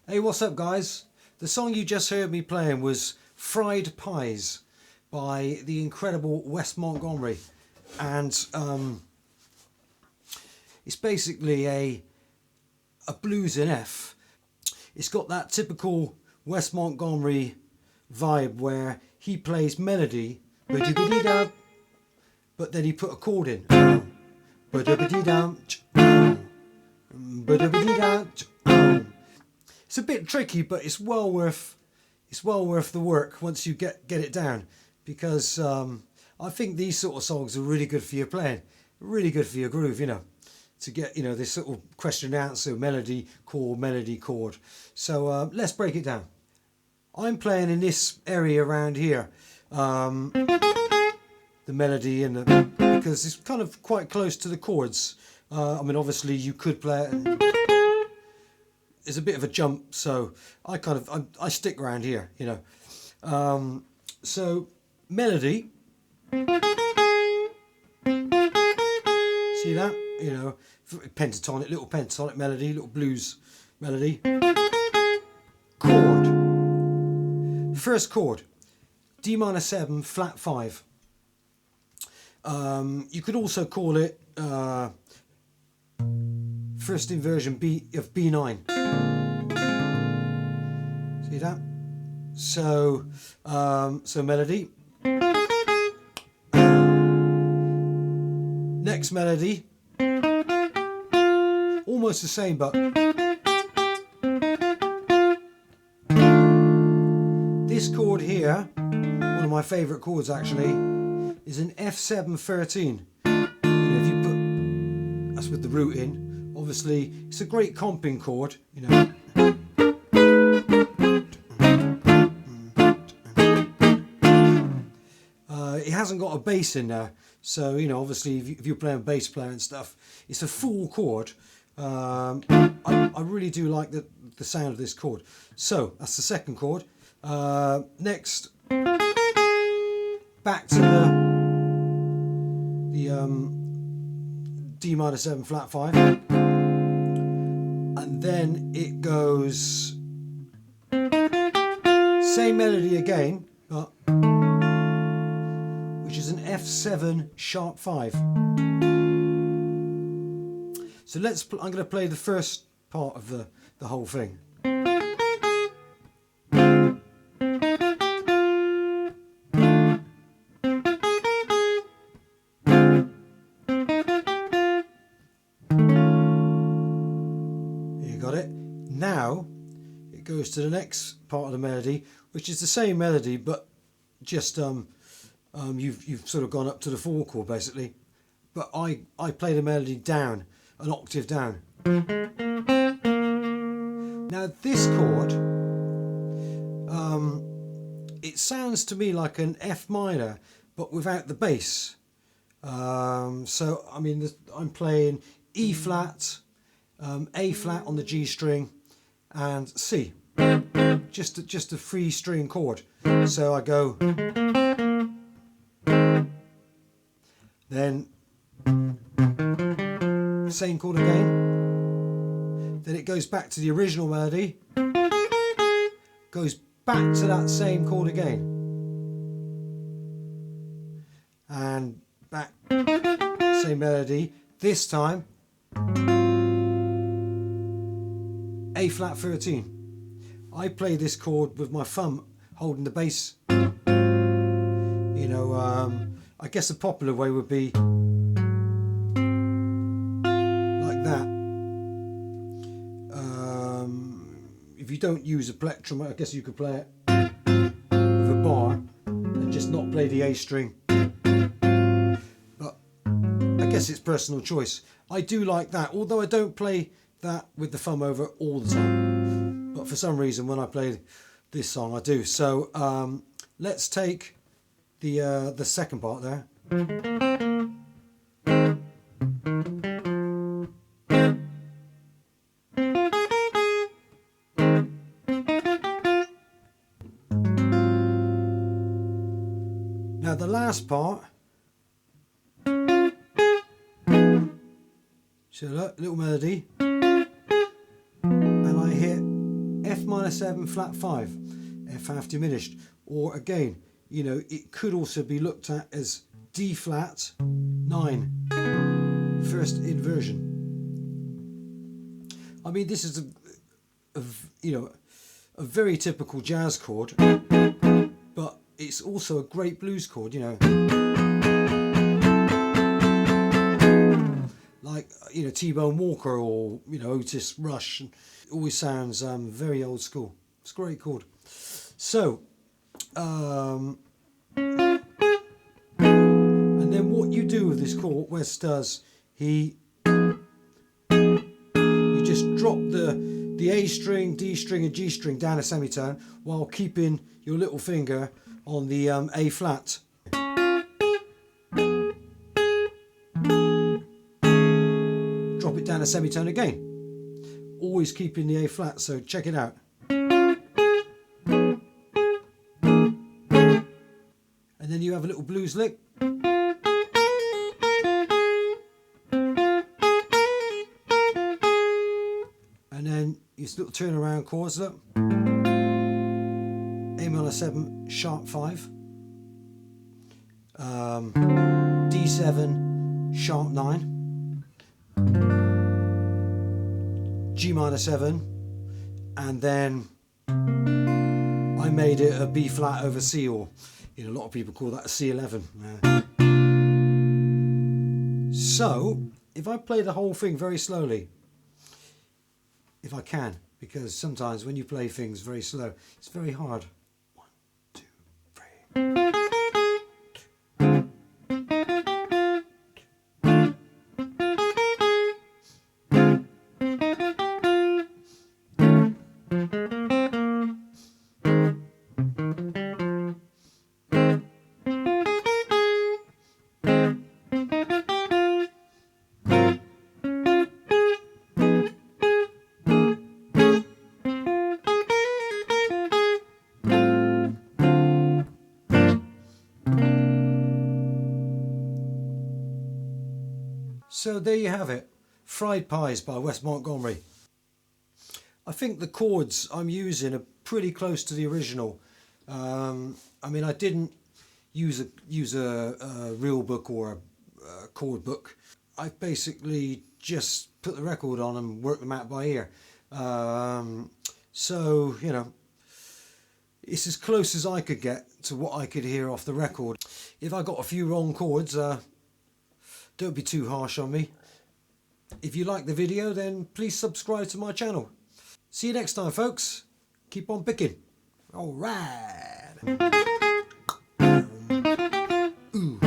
Hey, what's up guys? The song you just heard me playing was Fried Pies by the incredible Wes Montgomery, and it's basically a blues in F. It's got that typical Wes Montgomery vibe where he plays melody, but then he put a chord in. It's a bit tricky, but it's well worth the work once you get it down, because I think these sort of songs are really good for your playing, really good for your groove, you know, to get, you know, this sort of question and answer, melody, chord. So let's break it down. I'm playing in this area around here, the melody, and because it's kind of quite close to the chords. I mean, obviously you could play it. It's a bit of a jump, so I stick around here, you know. So melody, see that, you know, pentatonic, little pentatonic melody, little blues melody. Chord, first chord, D minor 7 flat 5. You could also call it first inversion of B9. See that? So melody. Next melody. Almost the same, but this chord here, one of my favourite chords actually, is an F713. You know, if you put, that's with the root in. Obviously, it's a great comping chord, you know. It hasn't got a bass in there, so, you know, obviously if you're playing bass player and stuff, it's a full chord. I really do like the sound of this chord. So that's the second chord. Next, back to the D minor 7 flat 5, and then it goes same melody again, but which is an F7 sharp 5. So I'm going to play the first part of the whole thing. Now it goes to the next part of the melody, which is the same melody, but just you've sort of gone up to the 4 chord basically. But I play the melody down, an octave down. Now this chord, it sounds to me like an F minor, but without the bass. So I mean, I'm playing E flat, A flat on the G string, and C, just a 3-string chord. So I go, then same chord again, then it goes back to the original melody, goes back to that same chord again, and back, same melody, this time A flat 13. I play this chord with my thumb holding the bass. You know, I guess the popular way would be like that. if you don't use a plectrum, I guess you could play it with a bar and just not play the A string. But I guess it's personal choice. I do like that, although I don't play that with the thumb over all the time. But for some reason, when I play this song, I do. So let's take the second part there. Now the last part, so look, little melody, and I hit F minor 7 flat 5, F half diminished, or again, you know, it could also be looked at as D flat 9, first inversion. I mean, this is you know, a very typical jazz chord, but it's also a great blues chord, you know. Like, you know, T-Bone Walker or, you know, Otis Rush. It always sounds very old school. It's a great chord. So, and then what you do with this chord, Wes does, you just drop the A string, D string and G string down a semitone while keeping your little finger on the A flat. Drop it down a semitone again. Always keeping the A flat, so check it out. And then you have a little blues lick. And then your little turnaround chords, look. A minor 7 sharp 5, D7 sharp 9, G minor 7, and then I made it a B flat over C, or you know, a lot of people call that a C11. So if I play the whole thing very slowly, if I can, because sometimes when you play things very slow, it's very hard. So there you have it, Fried Pies by Wes Montgomery. I think the chords I'm using are pretty close to the original. I mean, I didn't use a real book or a chord book. I basically just put the record on and worked them out by ear. So, you know, it's as close as I could get to what I could hear off the record. If I got a few wrong chords, don't be too harsh on me. If you like the video, then please subscribe to my channel. See you next time, folks. Keep on picking. All right. Ooh.